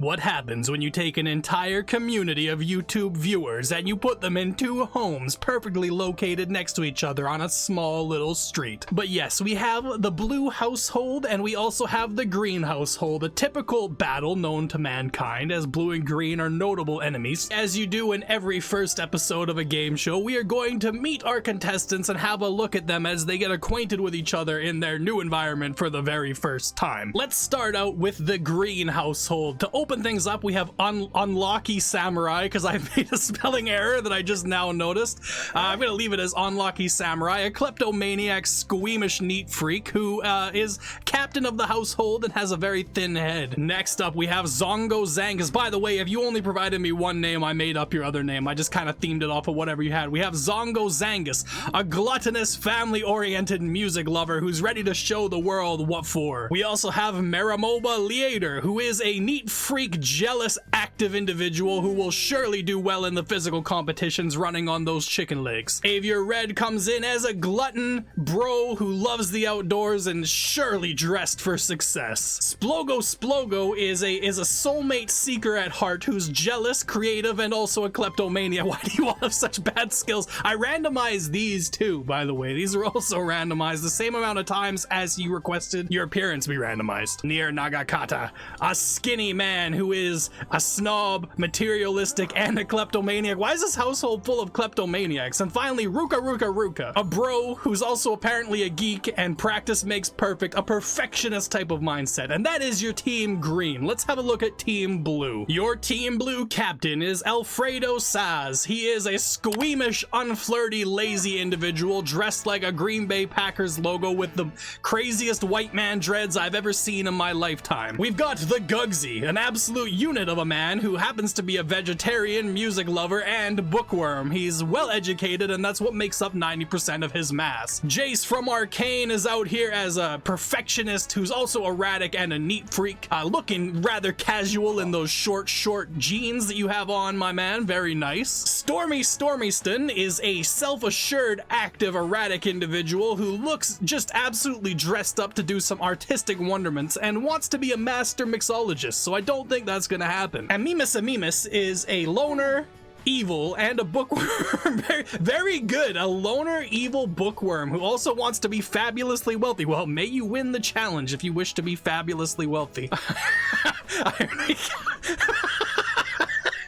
What happens when you take an entire community of YouTube viewers and you put them in two homes perfectly located next to each other on a small little street? But yes, we have the blue household and we also have the green household, a typical battle known to mankind, as blue and green are notable enemies. As you do in every first episode of a game show, we are going to meet our contestants and have a look at them as they get acquainted with each other in their new environment for the very first time. Let's start out with the green household. To open things up, we have Unlucky Samurai, because I've made a spelling error that I just now noticed. I'm gonna leave it as Unlucky Samurai, a kleptomaniac, squeamish neat freak who is captain of the household and has a very thin head. Next up, we have Zongo Zangus. By the way, if you only provided me one name, I made up your other name. I just kind of themed it off of whatever you had. We have Zongo Zangus, a gluttonous, family-oriented music lover who's ready to show the world what for. We also have Maramoba Leader, who is a neat freak, jealous, active individual who will surely do well in the physical competitions running on those chicken legs. Avior Red comes in as a glutton bro who loves the outdoors and surely dressed for success. Splogo is a soulmate seeker at heart who's jealous, creative, and also a kleptomania. Why do you all have such bad skills? I randomized these too, by the way. These are also randomized the same amount of times as you requested your appearance be randomized. Nier Nagakata, a skinny man who is a snob, materialistic, and a kleptomaniac. Why is this household full of kleptomaniacs? And finally, Ruka, a bro who's also apparently a geek, and practice makes perfect, a perfectionist type of mindset. And that is your team green. Let's have a look at team blue. Your team blue captain is Alfredo Saz. He is a squeamish, unflirty, lazy individual dressed like a Green Bay Packers logo with the craziest white man dreads I've ever seen in my lifetime. We've got the Gugsy, an absolute unit of a man who happens to be a vegetarian, music lover, and bookworm. He's well educated, and that's what makes up 90% of his mass. Jace from Arcane is out here as a perfectionist who's also erratic and a neat freak, looking rather casual in those short jeans that you have on, my man. Very nice. Stormyston is a self-assured, active, erratic individual who looks just absolutely dressed up to do some artistic wonderments and wants to be a master mixologist, so I don't think that's gonna happen. And Mimus is a loner, evil, and a bookworm. very good. A loner, evil bookworm who also wants to be fabulously wealthy. Well, may you win the challenge if you wish to be fabulously wealthy.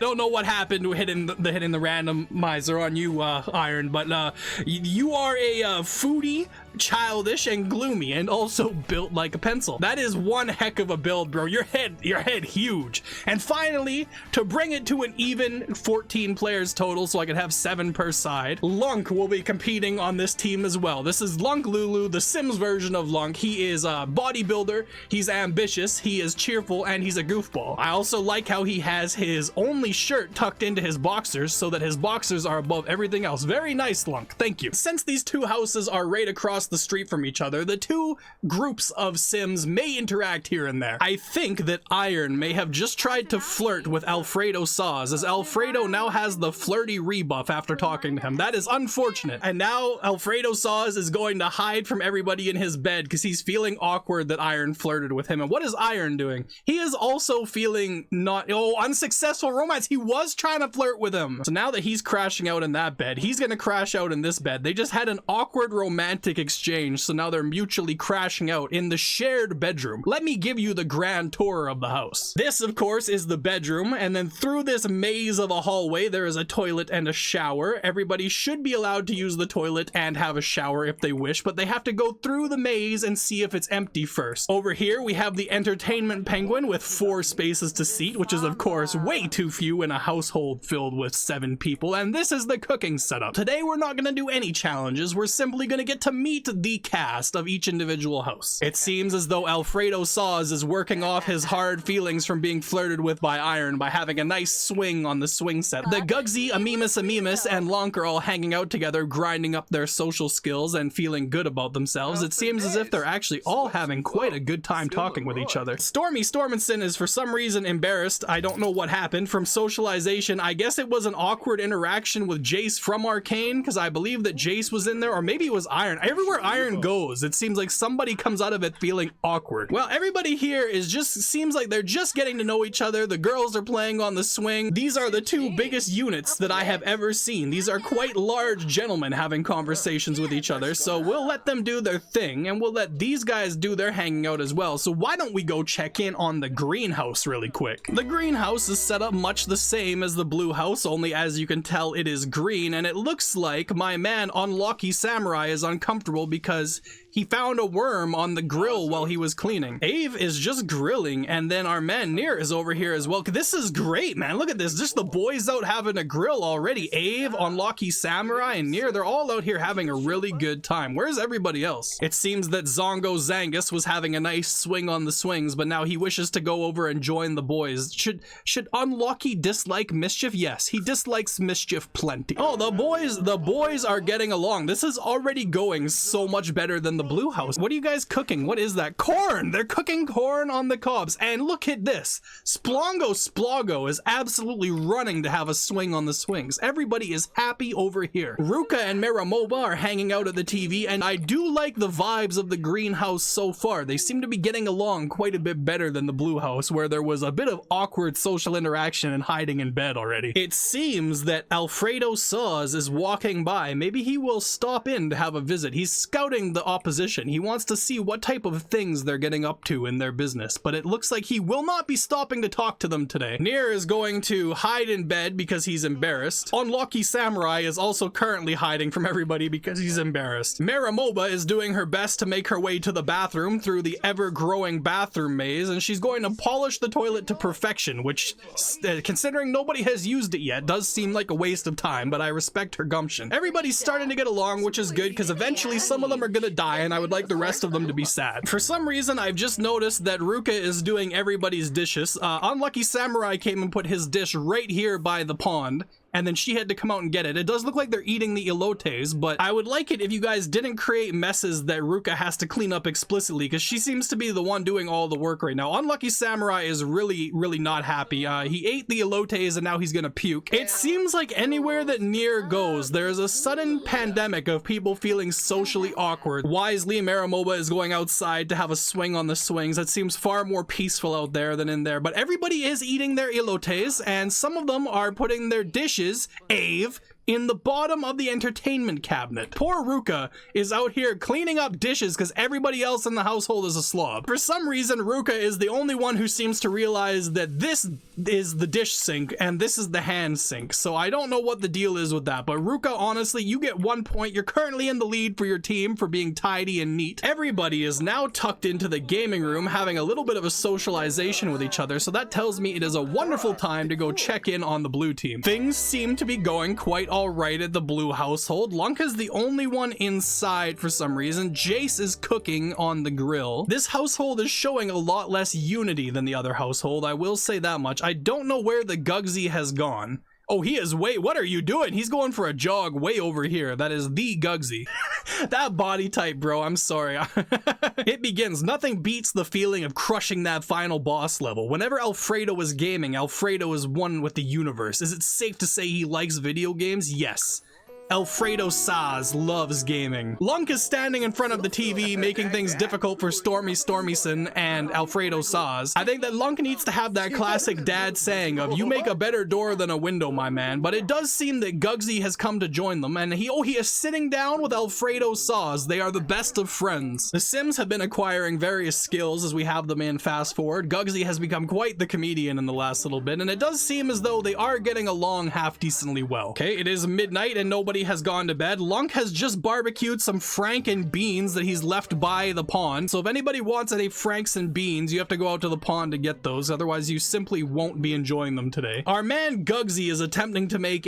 Don't know what happened to hitting the randomizer on you, Iron, but you are a foodie, childish, and gloomy, and also built like a pencil. That is one heck of a build, bro. Your head huge. And finally, to bring it to an even 14 players total, so I could have 7 per side, Lunk will be competing on this team as well. This is Lunk Lulu, the Sims version of Lunk. He is a bodybuilder, he's ambitious, he is cheerful, and he's a goofball. I also like how he has his only shirt tucked into his boxers so that his boxers are above everything else. Very nice, Lunk. Thank you. Since these two houses are right across the street from each other, the two groups of Sims may interact here and there. I think that Iron may have just tried to flirt with Alfredo Saz, as Alfredo now has the flirty rebuff after talking to him. That is unfortunate. And now Alfredo Saz is going to hide from everybody in his bed because he's feeling awkward that Iron flirted with him. And what is Iron doing? He is also feeling unsuccessful romance. He was trying to flirt with him. So now that he's crashing out in that bed, he's gonna crash out in this bed. They just had an awkward romantic exchange, so now they're mutually crashing out in the shared bedroom. Let me give you the grand tour of the house. This, of course, is the bedroom, and then through this maze of a hallway, there is a toilet and a shower. Everybody should be allowed to use the toilet and have a shower if they wish, but they have to go through the maze and see if it's empty first. Over here, we have the entertainment penguin with 4 spaces to seat, which is, of course, way too few in a household filled with 7 people, and this is the cooking setup. Today, we're not gonna do any challenges. We're simply gonna get to meet the cast of each individual house. It seems as though Alfredo Saz is working off his hard feelings from being flirted with by Iron by having a nice swing on the swing set. The Gugsy, Amimus, and Lonk are all hanging out together, grinding up their social skills and feeling good about themselves. It seems as if they're actually all having quite a good time talking with each other. Storminson is for some reason embarrassed. I don't know what happened. From socialization, I guess it was an awkward interaction with Jace from Arcane, because I believe that Jace was in there, or maybe it was Iron. Everyone Anywhere Iron goes, it seems like somebody comes out of it feeling awkward. Well, everybody here seems like they're just getting to know each other. The girls are playing on the swing. These are the two biggest units that I have ever seen. These are quite large gentlemen having conversations with each other, so we'll let them do their thing, and we'll let these guys do their hanging out as well. So why don't we go check in on the greenhouse really quick? The greenhouse is set up much the same as the blue house, only as you can tell it is green, and it looks like my man Unlucky Samurai is uncomfortable because he found a worm on the grill while he was cleaning. Ave is just grilling, and then our man Near is over here as well. This is great, man. Look at this. Just the boys out having a grill already. Ave, Unlucky Samurai, and Near, they're all out here having a really good time. Where's everybody else? It seems that Zongo Zangus was having a nice swing on the swings, but now he wishes to go over and join the boys. Should Unlucky dislike mischief? Yes, he dislikes mischief plenty. Oh, the boys are getting along. This is already going so much better than the blue house. What are you guys cooking? What is that? Corn! They're cooking corn on the cobs. And look at this. Splongo Splogo is absolutely running to have a swing on the swings. Everybody is happy over here. Ruka and Maramoba are hanging out at the TV, and I do like the vibes of the greenhouse so far. They seem to be getting along quite a bit better than the blue house, where there was a bit of awkward social interaction and hiding in bed already. It seems that Alfredo Saws is walking by. Maybe he will stop in to have a visit. He's scouting the opposition. He wants to see what type of things they're getting up to in their business, but it looks like he will not be stopping to talk to them today. Near is going to hide in bed because he's embarrassed. Unlucky Samurai is also currently hiding from everybody because he's embarrassed. Maramoba is doing her best to make her way to the bathroom through the ever-growing bathroom maze, and she's going to polish the toilet to perfection, which, considering nobody has used it yet, does seem like a waste of time, but I respect her gumption. Everybody's starting to get along, which is good, because eventually some of them are gonna die, and I would like the rest of them to be sad. For some reason, I've just noticed that Ruka is doing everybody's dishes. Unlucky Samurai came and put his dish right here by the pond, and then she had to come out and get it. It does look like they're eating the elotes, but I would like it if you guys didn't create messes that Ruka has to clean up explicitly, because she seems to be the one doing all the work right now. Unlucky Samurai is really not happy. He ate the elotes and now he's gonna puke. It seems like anywhere that Near goes, there's a sudden pandemic of people feeling socially awkward. Wisely, Maramoba is going outside to have a swing on the swings. It seems far more peaceful out there than in there, but everybody is eating their elotes, and some of them are putting their dishes, Ave, in the bottom of the entertainment cabinet. Poor Ruka is out here cleaning up dishes because everybody else in the household is a slob. For some reason, Ruka is the only one who seems to realize that this is the dish sink and this is the hand sink. So I don't know what the deal is with that, but Ruka, honestly, you get 1 point. You're currently in the lead for your team for being tidy and neat. Everybody is now tucked into the gaming room having a little bit of a socialization with each other, so that tells me it is a wonderful time to go check in on the blue team. Things seem to be going quite all right at the blue household. Lunka's the only one inside for some reason. Jace is cooking on the grill. This household is showing a lot less unity than the other household, I will say that much. I don't know where the Gugsy has gone. Oh, he is what are you doing? He's going for a jog way over here. That is the Gugsy. That body type, bro, I'm sorry. It begins. Nothing beats the feeling of crushing that final boss level. Whenever Alfredo is gaming, Alfredo is one with the universe. Is it safe to say he likes video games? Yes. Alfredo Saz loves gaming. Lunk is standing in front of the TV, making things difficult for Stormy Stormyson and Alfredo Saz. I think that Lunk needs to have that classic dad saying of, you make a better door than a window, my man. But it does seem that Gugsy has come to join them, and he is sitting down with Alfredo Saz. They are the best of friends. The Sims have been acquiring various skills as we have them in fast forward. Gugsy has become quite the comedian in the last little bit, and it does seem as though they are getting along half decently well. Okay, it is midnight and nobody has gone to bed. Lunk has just barbecued some Franken beans that he's left by the pond. So if anybody wants any Franks and beans, you have to go out to the pond to get those. Otherwise, you simply won't be enjoying them today. Our man Gugsy is attempting to make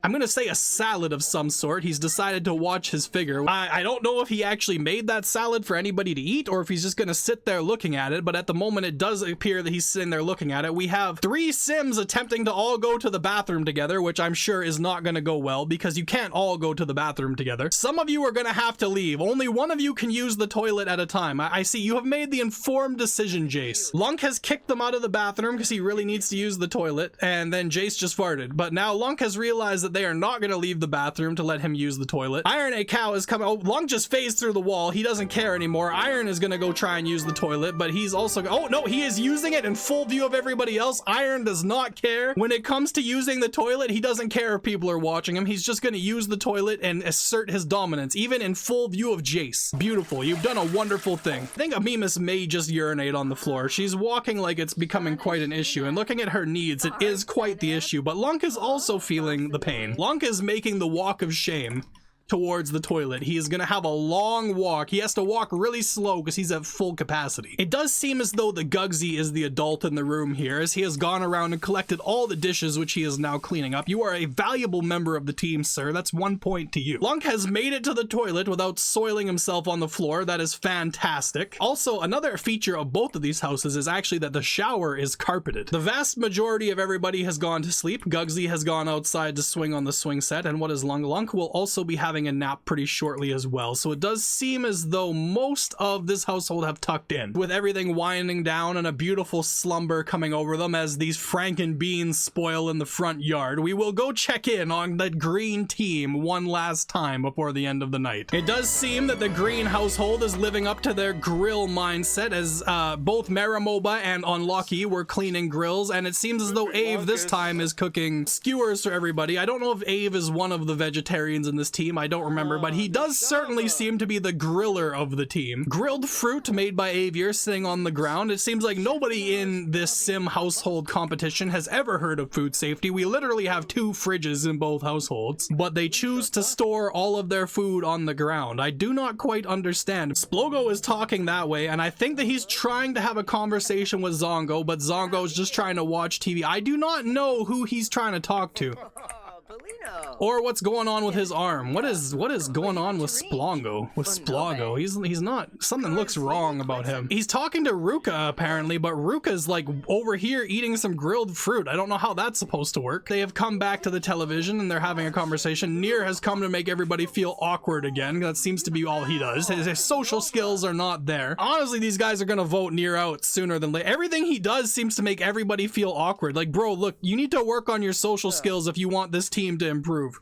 I'm gonna say a salad of some sort. He's decided to watch his figure. I don't know if he actually made that salad for anybody to eat or if he's just gonna sit there looking at it, but at the moment it does appear that he's sitting there looking at it. We have 3 Sims attempting to all go to the bathroom together, which I'm sure is not gonna go well because you can't all go to the bathroom together. Some of you are gonna have to leave. Only one of you can use the toilet at a time. I see you have made the informed decision, Jace. Lunk has kicked them out of the bathroom because he really needs to use the toilet, and then Jace just farted. But now Lunk has realized that they are not going to leave the bathroom to let him use the toilet. Iron A Cow is coming. Oh, Lung just phased through the wall. He doesn't care anymore. Iron is going to go try and use the toilet, but he's also, oh no, he is using it in full view of everybody else. Iron does not care. When it comes to using the toilet, he doesn't care if people are watching him. He's just going to use the toilet and assert his dominance, even in full view of Jace. Beautiful. You've done a wonderful thing. I think Amimus may just urinate on the floor. She's walking like it's becoming quite an issue, and looking at her needs, it is quite the issue, but Lunk is also feeling the pain. Lunk is making the walk of shame towards the toilet. He is gonna have a long walk. He has to walk really slow because he's at full capacity. It does seem as though the Gugsy is the adult in the room here, as he has gone around and collected all the dishes, which he is now cleaning up. You are a valuable member of the team, sir. That's 1 point to you. Lunk has made it to the toilet without soiling himself on the floor. That is fantastic. Also, another feature of both of these houses is actually that the shower is carpeted. The vast majority of everybody has gone to sleep. Gugsy has gone outside to swing on the swing set, and what is Lunk? Lunk will also be having a nap pretty shortly as well, so it does seem as though most of this household have tucked in, with everything winding down and a beautiful slumber coming over them as these Franken beans spoil in the front yard. We will go check in on the green team one last time before the end of the night. It does seem that the green household is living up to their grill mindset, as both Maramoba and Unlucky were cleaning grills, and it seems as though Ave this time is cooking skewers for everybody. I don't know if Ave is one of the vegetarians in this team. I don't remember, but he does certainly seem to be the griller of the team. Grilled fruit made by Avier sitting on the ground. It seems like nobody in this sim household competition has ever heard of food safety. We literally have 2 fridges in both households, but they choose to store all of their food on the ground. I do not quite understand. Splogo is talking that way, and I think that he's trying to have a conversation with Zongo, but Zongo is just trying to watch TV. I do not know who he's trying to talk to, or what's going on with his arm. What is going on with Splongo? With Splogo? He's not, something looks wrong about him. He's talking to Ruka apparently, but Ruka's like over here eating some grilled fruit. I don't know how that's supposed to work. They have come back to the television and they're having a conversation. Nier has come to make everybody feel awkward again. That seems to be all he does. His social skills are not there. Honestly, these guys are gonna vote Nier out sooner than later. Everything he does seems to make everybody feel awkward. Like, bro, look, you need to work on your social skills if you want this team to improve.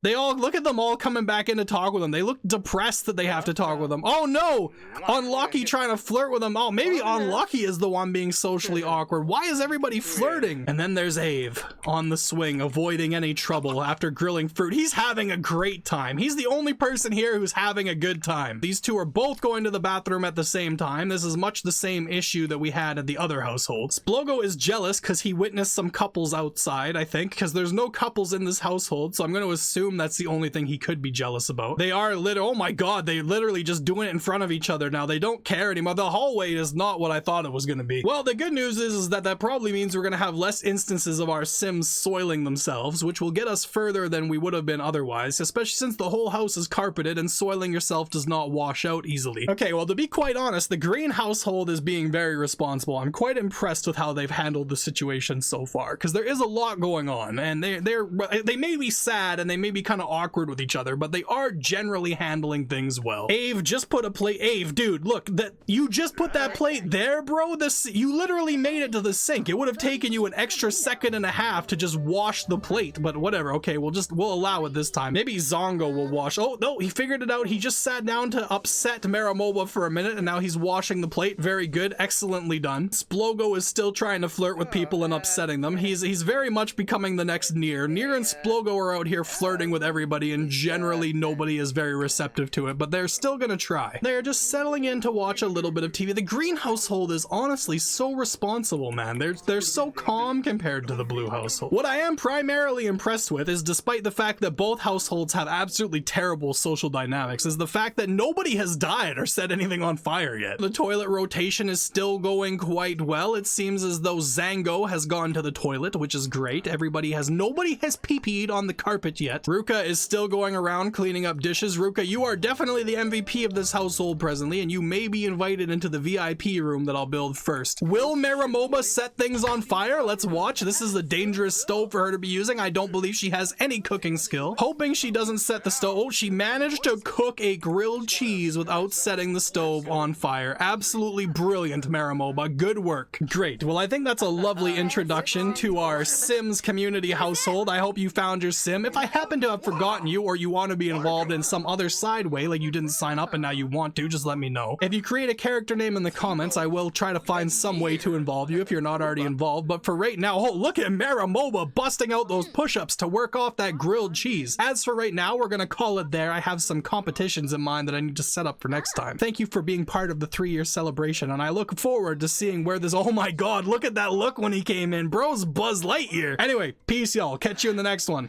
They all, look at them all coming back in to talk with him. They look depressed that they have to talk with him. Oh no! Unlucky trying to flirt with him. Oh, maybe Unlucky is the one being socially awkward. Why is everybody flirting? And then there's Ave on the swing, avoiding any trouble after grilling fruit. He's having a great time. He's the only person here who's having a good time. These two are both going to the bathroom at the same time. This is much the same issue that we had at the other household. Splogo is jealous because he witnessed some couples outside, I think, because there's no couples in this household, so I'm going to assume that's the only thing he could be jealous about. They are oh my god, they literally just doing it in front of each other now. They don't care anymore. The hallway is not what I thought it was going to be. Well, the good news is that probably means we're going to have less instances of our sims soiling themselves, which will get us further than we would have been otherwise, especially since the whole house is carpeted and soiling yourself does not wash out easily. Okay, well, to be quite honest, the green household is being very responsible. I'm quite impressed with how they've handled the situation so far, because there is a lot going on, and they may be sad and they may be kind of awkward with each other, but they are generally handling things well. Ave just put a plate. Ave, dude, look, that you just put that plate there, bro. You literally made it to the sink. It would have taken you an extra second and a half to just wash the plate, but whatever. Okay, we'll allow it this time. Maybe Zongo will wash. Oh no, he figured it out. He just sat down to upset Maramoba for a minute, and now he's washing the plate. Very good, excellently done. Splogo is still trying to flirt with people and upsetting them. He's very much becoming the next Nier. Nier and Splogo are out here flirting with everybody, and generally nobody is very receptive to it, but they're still gonna try. They're just settling in to watch a little bit of TV. The green household is honestly so responsible, man. They're so calm compared to the blue household. What I am primarily impressed with is, despite the fact that both households have absolutely terrible social dynamics, is the fact that nobody has died or set anything on fire yet. The toilet rotation is still going quite well. It seems as though Zango has gone to the toilet, which is great. Nobody has pee-peed on the carpet yet. Ruka is still going around cleaning up dishes. Ruka, you are definitely the MVP of this household presently, and you may be invited into the VIP room that I'll build first. Will Maramoba set things on fire? Let's watch. This is a dangerous stove for her to be using. I don't believe she has any cooking skill. Hoping she doesn't set the stove. Oh, she managed to cook a grilled cheese without setting the stove on fire. Absolutely brilliant, Maramoba. Good work. Great. Well, I think that's a lovely introduction to our Sims community household. I hope you found your sim. If I happen to have forgotten you, or you want to be involved in some other side way, like you didn't sign up and now you want to, just let me know. If you create a character name in the comments, I will try to find some way to involve you if you're not already involved. But for right now, oh, look at Maramoba busting out those push-ups to work off that grilled cheese. As for right now, we're gonna call it there. I have some competitions in mind that I need to set up for next time. Thank you for being part of the 3-year celebration, and I look forward to seeing where this— oh my god, look at that look when he came in. Bro's Buzz Lightyear. Anyway, peace y'all. Catch you in the next one.